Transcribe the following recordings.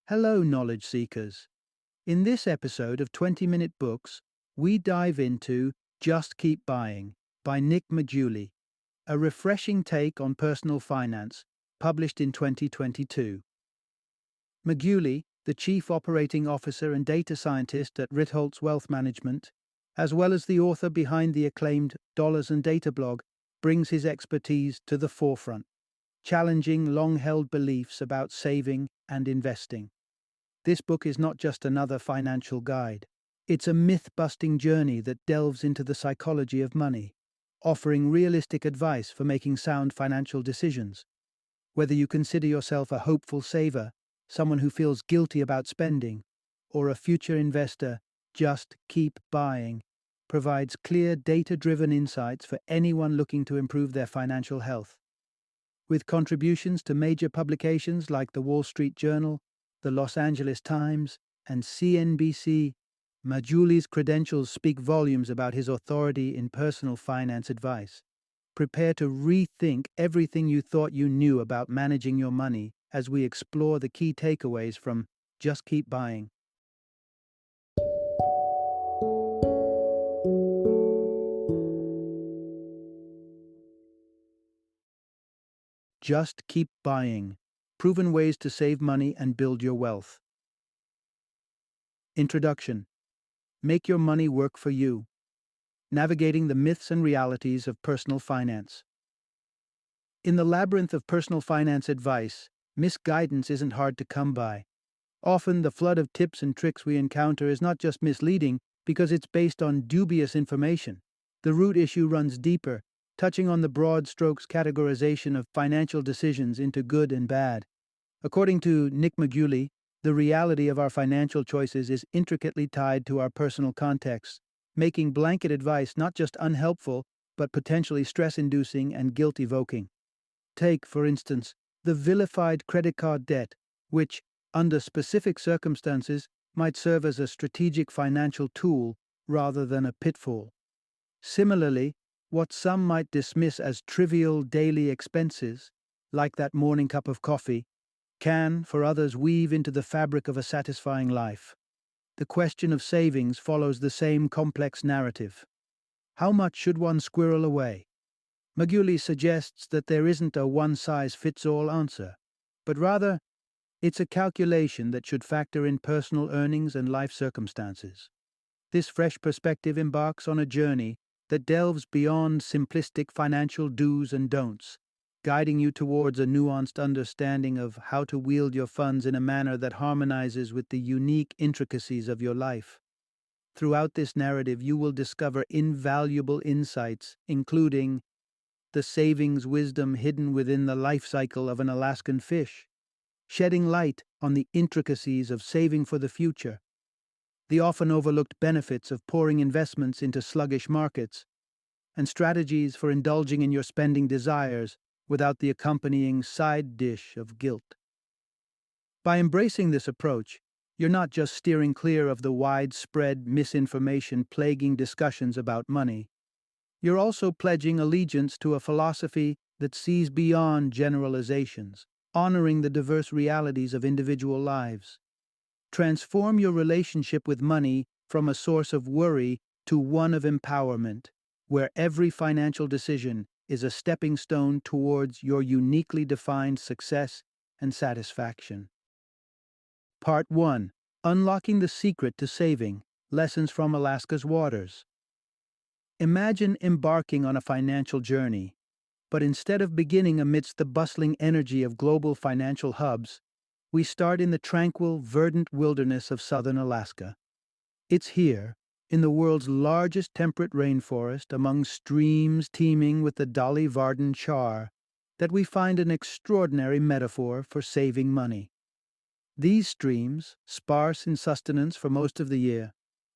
Hello, knowledge seekers. In this episode of 20-Minute Books, we dive into Just Keep Buying by Nick Maggiulli, a refreshing take on personal finance, published in 2022. Maggiulli, the Chief Operating Officer and Data Scientist at Ritholtz Wealth Management, as well as the author behind the acclaimed Dollars and Data blog, brings his expertise to the forefront, challenging long-held beliefs about saving and investing. This book is not just another financial guide. It's a myth-busting journey that delves into the psychology of money, offering realistic advice for making sound financial decisions. Whether you consider yourself a hopeful saver, someone who feels guilty about spending, or a future investor, Just Keep Buying provides clear, data-driven insights for anyone looking to improve their financial health. With contributions to major publications like the Wall Street Journal, the Los Angeles Times, and CNBC, Maggiulli's credentials speak volumes about his authority in personal finance advice. Prepare to rethink everything you thought you knew about managing your money as we explore the key takeaways from Just Keep Buying. Just Keep Buying. Proven ways to save money and build your wealth. Introduction. Make your money work for you. Navigating the myths and realities of personal finance. In the labyrinth of personal finance advice, misguidance isn't hard to come by. Often, the flood of tips and tricks we encounter is not just misleading because it's based on dubious information. The root issue runs deeper, touching on the broad strokes categorization of financial decisions into good and bad. According to Nick Maggiulli, the reality of our financial choices is intricately tied to our personal contexts, making blanket advice not just unhelpful, but potentially stress-inducing and guilt-evoking. Take, for instance, the vilified credit card debt, which, under specific circumstances, might serve as a strategic financial tool rather than a pitfall. Similarly, what some might dismiss as trivial daily expenses, like that morning cup of coffee, can, for others, weave into the fabric of a satisfying life. The question of savings follows the same complex narrative. How much should one squirrel away? Maggiulli suggests that there isn't a one-size-fits-all answer, but rather, it's a calculation that should factor in personal earnings and life circumstances. This fresh perspective embarks on a journey that delves beyond simplistic financial do's and don'ts, guiding you towards a nuanced understanding of how to wield your funds in a manner that harmonizes with the unique intricacies of your life. Throughout this narrative, you will discover invaluable insights, including the savings wisdom hidden within the life cycle of an Alaskan fish, shedding light on the intricacies of saving for the future, the often overlooked benefits of pouring investments into sluggish markets, and strategies for indulging in your spending desires without the accompanying side dish of guilt. By embracing this approach, you're not just steering clear of the widespread misinformation plaguing discussions about money. You're also pledging allegiance to a philosophy that sees beyond generalizations, honoring the diverse realities of individual lives. Transform your relationship with money from a source of worry to one of empowerment, where every financial decision is a stepping stone towards your uniquely defined success and satisfaction. Part 1. Unlocking the Secret to Saving. Lessons from Alaska's Waters. Imagine embarking on a financial journey, but instead of beginning amidst the bustling energy of global financial hubs, we start in the tranquil, verdant wilderness of southern Alaska. It's here, in the world's largest temperate rainforest, among streams teeming with the Dolly Varden char, that we find an extraordinary metaphor for saving money. These streams, sparse in sustenance for most of the year,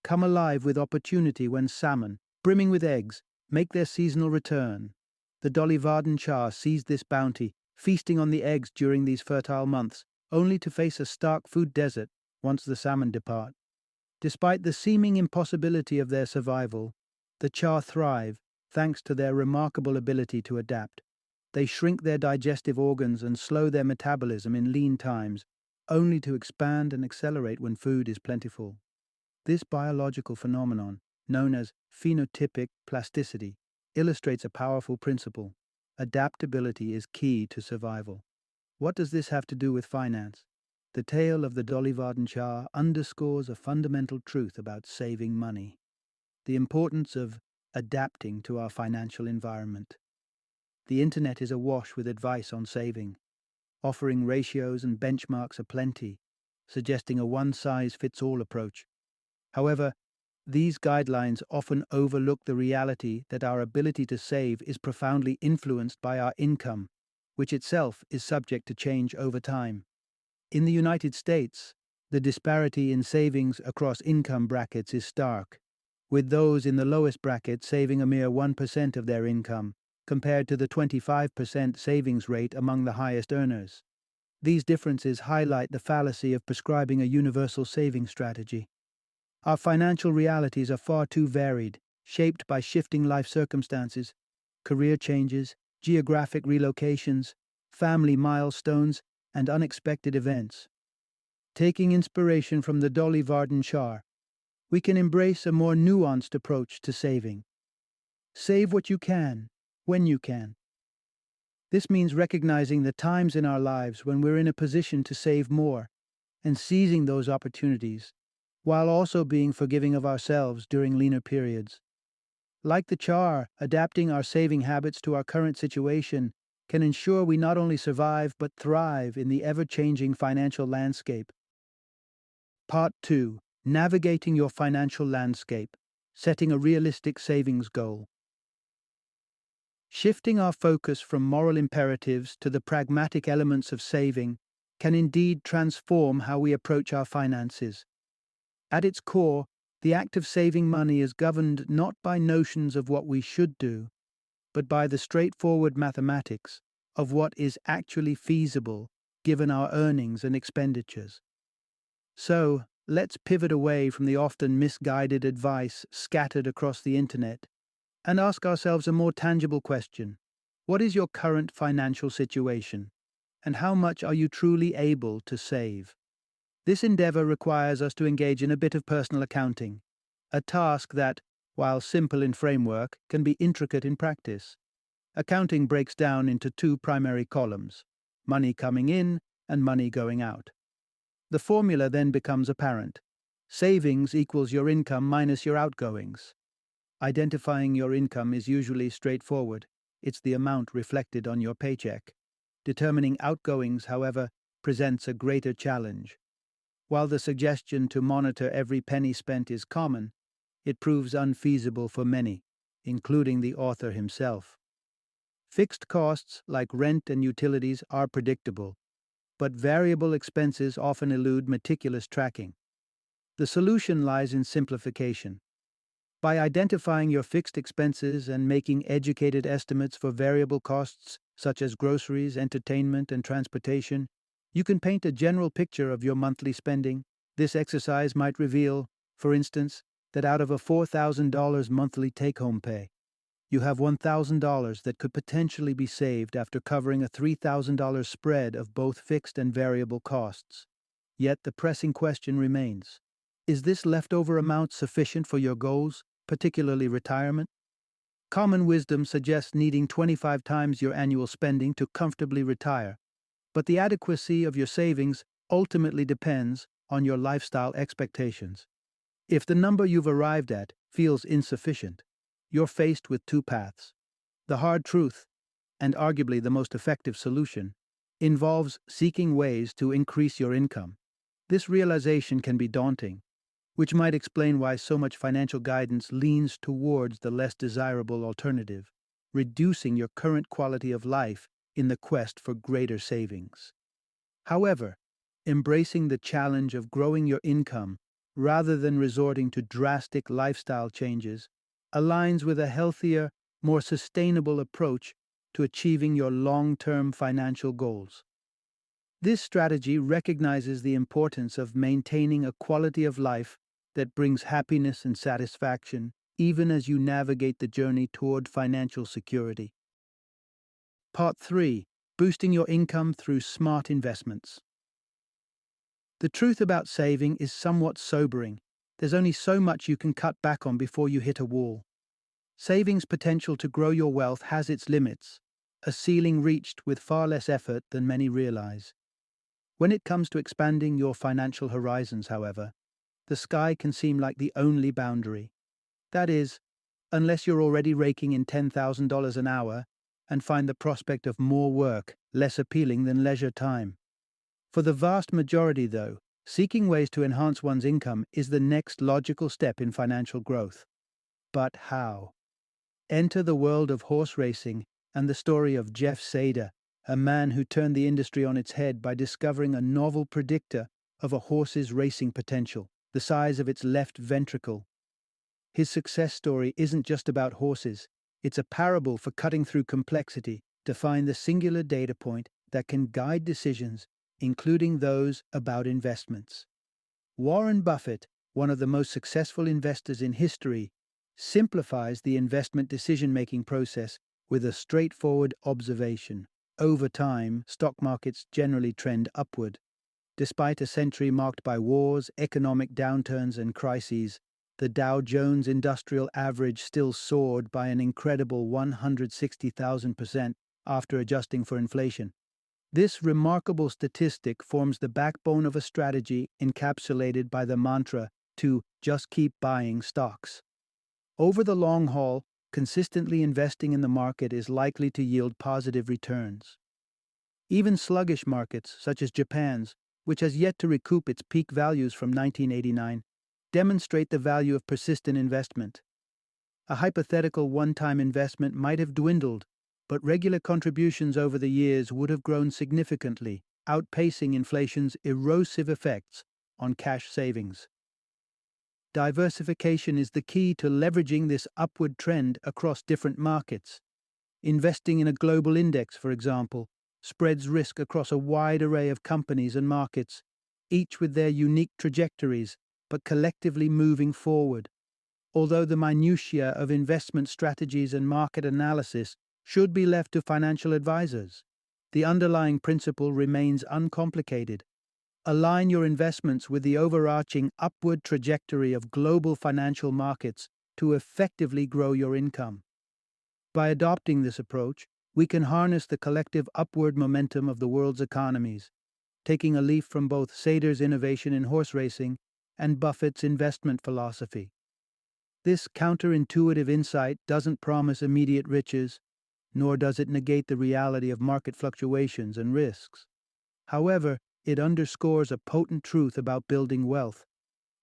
come alive with opportunity when salmon, brimming with eggs, make their seasonal return. The Dolly Varden char sees this bounty, feasting on the eggs during these fertile months, only to face a stark food desert once the salmon depart. Despite the seeming impossibility of their survival, the char thrive thanks to their remarkable ability to adapt. They shrink their digestive organs and slow their metabolism in lean times, only to expand and accelerate when food is plentiful. This biological phenomenon, known as phenotypic plasticity, illustrates a powerful principle. Adaptability is key to survival. What does this have to do with finance? The tale of the Dollyvarden underscores a fundamental truth about saving money: the importance of adapting to our financial environment. The internet is awash with advice on saving, offering ratios and benchmarks aplenty, suggesting a one-size-fits-all approach. However, these guidelines often overlook the reality that our ability to save is profoundly influenced by our income, which itself is subject to change over time. In the United States, the disparity in savings across income brackets is stark, with those in the lowest bracket saving a mere 1% of their income, compared to the 25% savings rate among the highest earners. These differences highlight the fallacy of prescribing a universal saving strategy. Our financial realities are far too varied, shaped by shifting life circumstances, career changes, geographic relocations, family milestones, and unexpected events. Taking inspiration from the Dollyvarden, we can embrace a more nuanced approach to saving. Save what you can, when you can. This means recognizing the times in our lives when we're in a position to save more and seizing those opportunities, while also being forgiving of ourselves during leaner periods. Like the adapting our saving habits to our current situation can ensure we not only survive but thrive in the ever-changing financial landscape. Part 2. Navigating your financial landscape. Setting a realistic savings goal. Shifting our focus from moral imperatives to the pragmatic elements of saving can indeed transform how we approach our finances. At its core, the act of saving money is governed not by notions of what we should do, but by the straightforward mathematics of what is actually feasible given our earnings and expenditures. So, let's pivot away from the often misguided advice scattered across the internet and ask ourselves a more tangible question. What is your current financial situation, and how much are you truly able to save? This endeavor requires us to engage in a bit of personal accounting, a task that, while simple in framework, can be intricate in practice. Accounting breaks down into two primary columns: money coming in and money going out. The formula then becomes apparent. Savings equals your income minus your outgoings. Identifying your income is usually straightforward. It's the amount reflected on your paycheck. Determining outgoings, however, presents a greater challenge. While the suggestion to monitor every penny spent is common, it proves unfeasible for many, including the author himself. Fixed costs like rent and utilities are predictable, but variable expenses often elude meticulous tracking. The solution lies in simplification. By identifying your fixed expenses and making educated estimates for variable costs such as groceries, entertainment, and transportation, you can paint a general picture of your monthly spending. This exercise might reveal, for instance, that out of a $4,000 monthly take-home pay, you have $1,000 that could potentially be saved after covering a $3,000 spread of both fixed and variable costs. Yet the pressing question remains: is this leftover amount sufficient for your goals, particularly retirement? Common wisdom suggests needing 25 times your annual spending to comfortably retire, but the adequacy of your savings ultimately depends on your lifestyle expectations. If the number you've arrived at feels insufficient, you're faced with two paths. The hard truth, and arguably the most effective solution, involves seeking ways to increase your income. This realization can be daunting, which might explain why so much financial guidance leans towards the less desirable alternative, reducing your current quality of life in the quest for greater savings. However, embracing the challenge of growing your income rather than resorting to drastic lifestyle changes aligns with a healthier, more sustainable approach to achieving your long-term financial goals. This strategy recognizes the importance of maintaining a quality of life that brings happiness and satisfaction, even as you navigate the journey toward financial security. Part 3. Boosting your income through smart investments. The truth about saving is somewhat sobering. There's only so much you can cut back on before you hit a wall. Saving's potential to grow your wealth has its limits, a ceiling reached with far less effort than many realize. When it comes to expanding your financial horizons, however, the sky can seem like the only boundary. That is, unless you're already raking in $10,000 an hour and find the prospect of more work less appealing than leisure time. For the vast majority, though, seeking ways to enhance one's income is the next logical step in financial growth. But how? Enter the world of horse racing and the story of Jeff Sader, a man who turned the industry on its head by discovering a novel predictor of a horse's racing potential, the size of its left ventricle. His success story isn't just about horses, it's a parable for cutting through complexity to find the singular data point that can guide decisions, including those about investments. Warren Buffett, one of the most successful investors in history, simplifies the investment decision-making process with a straightforward observation. Over time, stock markets generally trend upward. Despite a century marked by wars, economic downturns, and crises, the Dow Jones Industrial Average still soared by an incredible 160,000% after adjusting for inflation. This remarkable statistic forms the backbone of a strategy encapsulated by the mantra to just keep buying stocks. Over the long haul, consistently investing in the market is likely to yield positive returns. Even sluggish markets, such as Japan's, which has yet to recoup its peak values from 1989, demonstrate the value of persistent investment. A hypothetical one-time investment might have dwindled, but regular contributions over the years would have grown significantly, outpacing inflation's erosive effects on cash savings. Diversification is the key to leveraging this upward trend across different markets. Investing in a global index, for example, spreads risk across a wide array of companies and markets, each with their unique trajectories, but collectively moving forward. Although the minutiae of investment strategies and market analysis should be left to financial advisors, the underlying principle remains uncomplicated. Align your investments with the overarching upward trajectory of global financial markets to effectively grow your income. By adopting this approach, we can harness the collective upward momentum of the world's economies, taking a leaf from both Sader's innovation in horse racing and Buffett's investment philosophy. This counterintuitive insight doesn't promise immediate riches, nor does it negate the reality of market fluctuations and risks. However, it underscores a potent truth about building wealth,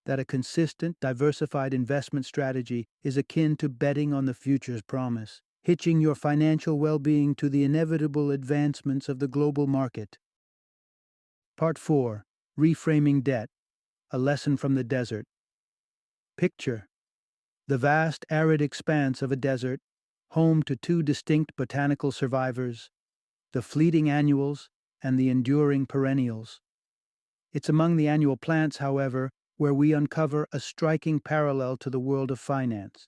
that a consistent, diversified investment strategy is akin to betting on the future's promise, hitching your financial well-being to the inevitable advancements of the global market. Part 4. Reframing Debt, a lesson from the desert. Picture the vast arid expanse of a desert, home to two distinct botanical survivors, the fleeting annuals and the enduring perennials. It's among the annual plants, however, where we uncover a striking parallel to the world of finance.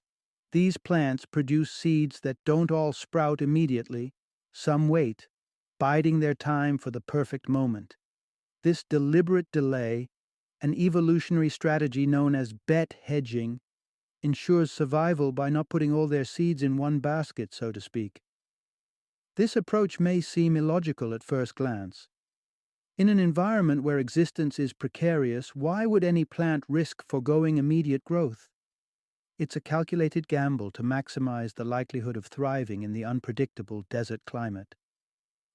These plants produce seeds that don't all sprout immediately. Some wait, biding their time for the perfect moment. This deliberate delay, an evolutionary strategy known as bet hedging, ensures survival by not putting all their seeds in one basket, so to speak. This approach may seem illogical at first glance. In an environment where existence is precarious, why would any plant risk foregoing immediate growth? It's a calculated gamble to maximize the likelihood of thriving in the unpredictable desert climate.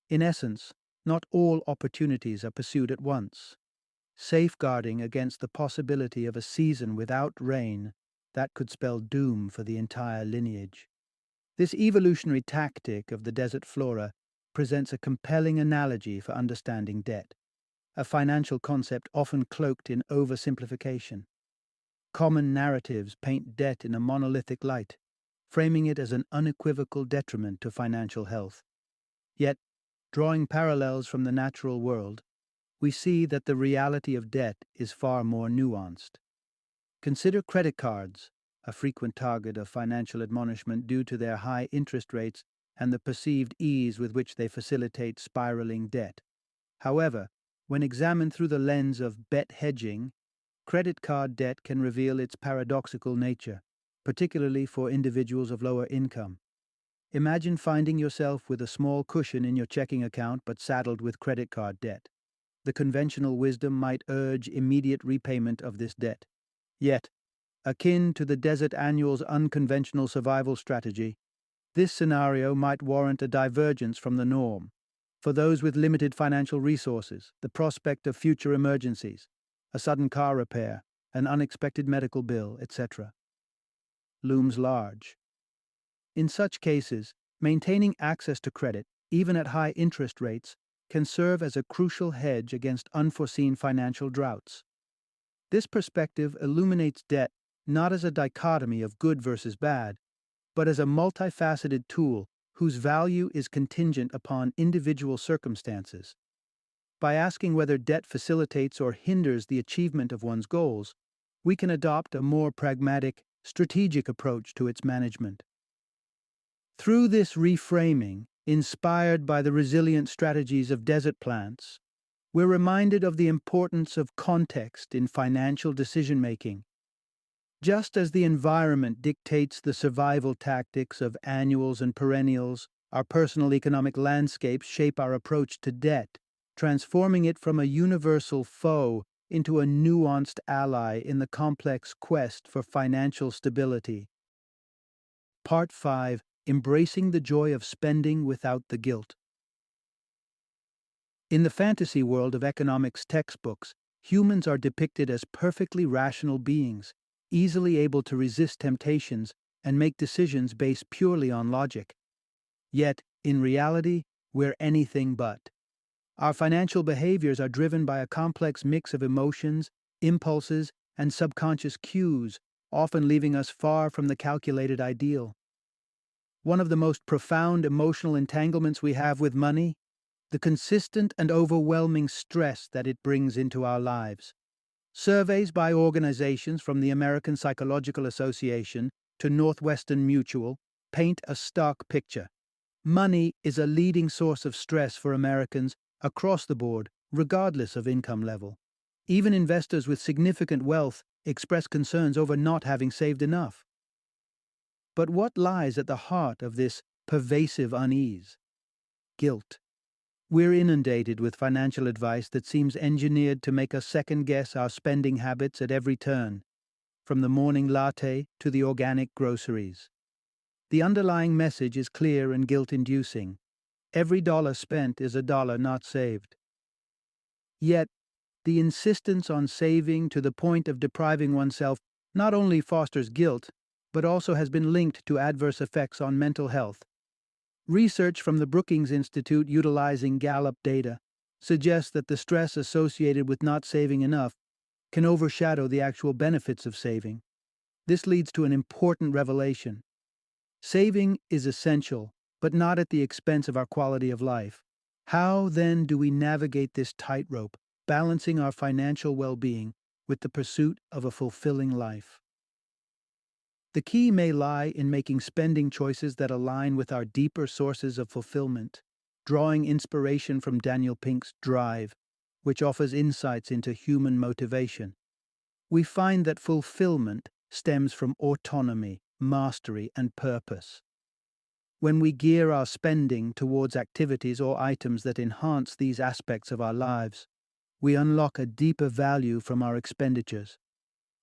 In essence, not all opportunities are pursued at once, safeguarding against the possibility of a season without rain that could spell doom for the entire lineage. This evolutionary tactic of the desert flora presents a compelling analogy for understanding debt, a financial concept often cloaked in oversimplification. Common narratives paint debt in a monolithic light, framing it as an unequivocal detriment to financial health. Yet, drawing parallels from the natural world, we see that the reality of debt is far more nuanced. Consider credit cards, a frequent target of financial admonishment due to their high interest rates and the perceived ease with which they facilitate spiraling debt. However, When examined through the lens of bet hedging, credit card debt can reveal its paradoxical nature, particularly for individuals of lower income. Imagine finding yourself with a small cushion in your checking account but saddled with credit card debt. The conventional wisdom might urge immediate repayment of this debt. Yet, akin to the Desert Annual's unconventional survival strategy, this scenario might warrant a divergence from the norm. For those with limited financial resources, the prospect of future emergencies, a sudden car repair, an unexpected medical bill, etc., looms large. In such cases, maintaining access to credit, even at high interest rates, can serve as a crucial hedge against unforeseen financial droughts. This perspective illuminates debt not as a dichotomy of good versus bad, but as a multifaceted tool whose value is contingent upon individual circumstances. By asking whether debt facilitates or hinders the achievement of one's goals, we can adopt a more pragmatic, strategic approach to its management. Through this reframing, inspired by the resilient strategies of desert plants, we're reminded of the importance of context in financial decision-making. Just as the environment dictates the survival tactics of annuals and perennials, our personal economic landscapes shape our approach to debt, transforming it from a universal foe into a nuanced ally in the complex quest for financial stability. Part 5: Embracing the Joy of Spending Without the Guilt. In the fantasy world of economics textbooks, humans are depicted as perfectly rational beings, easily able to resist temptations and make decisions based purely on logic. Yet, in reality, we're anything but. Our financial behaviors are driven by a complex mix of emotions, impulses, and subconscious cues, often leaving us far from the calculated ideal. One of the most profound emotional entanglements we have with money, the consistent and overwhelming stress that it brings into our lives. Surveys by organizations from the American Psychological Association to Northwestern Mutual paint a stark picture. Money is a leading source of stress for Americans across the board, regardless of income level. Even investors with significant wealth express concerns over not having saved enough. But what lies at the heart of this pervasive unease? Guilt. We're inundated with financial advice that seems engineered to make us second-guess our spending habits at every turn, from the morning latte to the organic groceries. The underlying message is clear and guilt-inducing. Every dollar spent is a dollar not saved. Yet, the insistence on saving to the point of depriving oneself not only fosters guilt, but also has been linked to adverse effects on mental health. Research from the Brookings Institute utilizing Gallup data suggests that the stress associated with not saving enough can overshadow the actual benefits of saving. This leads to an important revelation. Saving is essential, but not at the expense of our quality of life. How, then, do we navigate this tightrope, balancing our financial well-being with the pursuit of a fulfilling life? The key may lie in making spending choices that align with our deeper sources of fulfillment, drawing inspiration from Daniel Pink's Drive, which offers insights into human motivation. We find that fulfillment stems from autonomy, mastery, and purpose. When we gear our spending towards activities or items that enhance these aspects of our lives, we unlock a deeper value from our expenditures.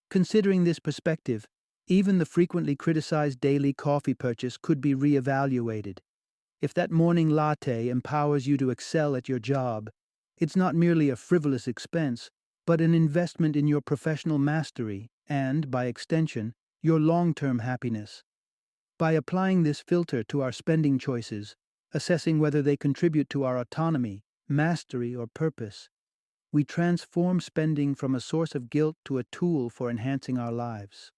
Considering this perspective, even the frequently criticized daily coffee purchase could be reevaluated. If that morning latte empowers you to excel at your job, it's not merely a frivolous expense, but an investment in your professional mastery and, by extension, your long-term happiness. By applying this filter to our spending choices, assessing whether they contribute to our autonomy, mastery, or purpose, we transform spending from a source of guilt to a tool for enhancing our lives.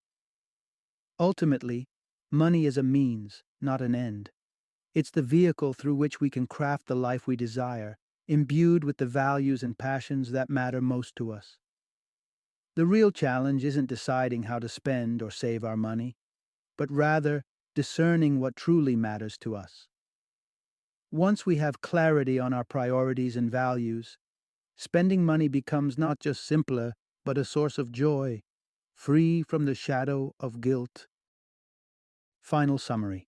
Ultimately, money is a means, not an end. It's the vehicle through which we can craft the life we desire, imbued with the values and passions that matter most to us. The real challenge isn't deciding how to spend or save our money, but rather discerning what truly matters to us. Once we have clarity on our priorities and values, spending money becomes not just simpler, but a source of joy, free from the shadow of guilt. Final summary.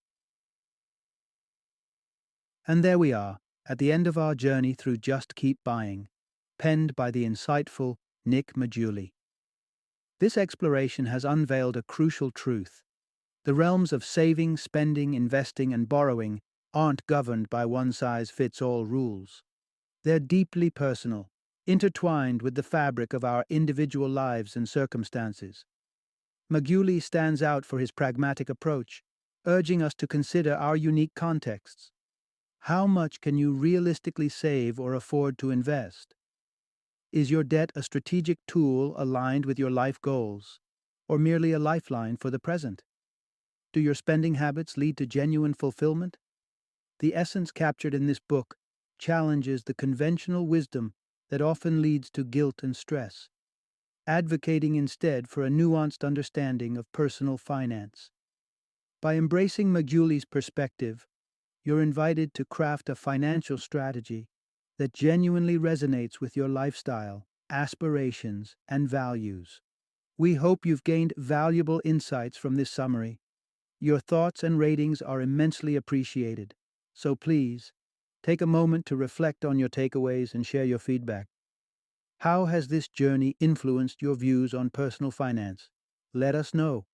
And there we are, at the end of our journey through Just Keep Buying, penned by the insightful Nick Maggiulli. This exploration has unveiled a crucial truth. The realms of saving, spending, investing, and borrowing aren't governed by one-size-fits-all rules. They're deeply personal, intertwined with the fabric of our individual lives and circumstances. Maggiulli stands out for his pragmatic approach, urging us to consider our unique contexts. How much can you realistically save or afford to invest? Is your debt a strategic tool aligned with your life goals, or merely a lifeline for the present? Do your spending habits lead to genuine fulfillment? The essence captured in this book challenges the conventional wisdom that often leads to guilt and stress, advocating instead for a nuanced understanding of personal finance. By embracing Maggiulli's perspective, you're invited to craft a financial strategy that genuinely resonates with your lifestyle, aspirations, and values. We hope you've gained valuable insights from this summary. Your thoughts and ratings are immensely appreciated, so please, take a moment to reflect on your takeaways and share your feedback. How has this journey influenced your views on personal finance? Let us know.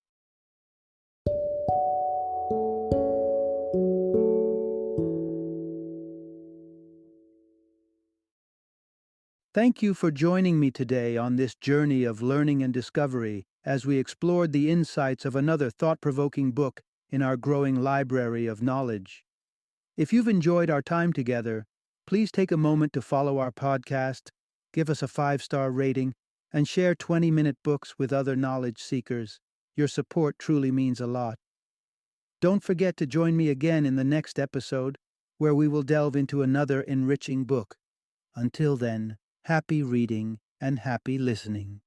Thank you for joining me today on this journey of learning and discovery as we explored the insights of another thought-provoking book in our growing library of knowledge. If you've enjoyed our time together, please take a moment to follow our podcast, give us a 5-star rating, and share 20-minute books with other knowledge seekers. Your support truly means a lot. Don't forget to join me again in the next episode, where we will delve into another enriching book. Until then, happy reading and happy listening.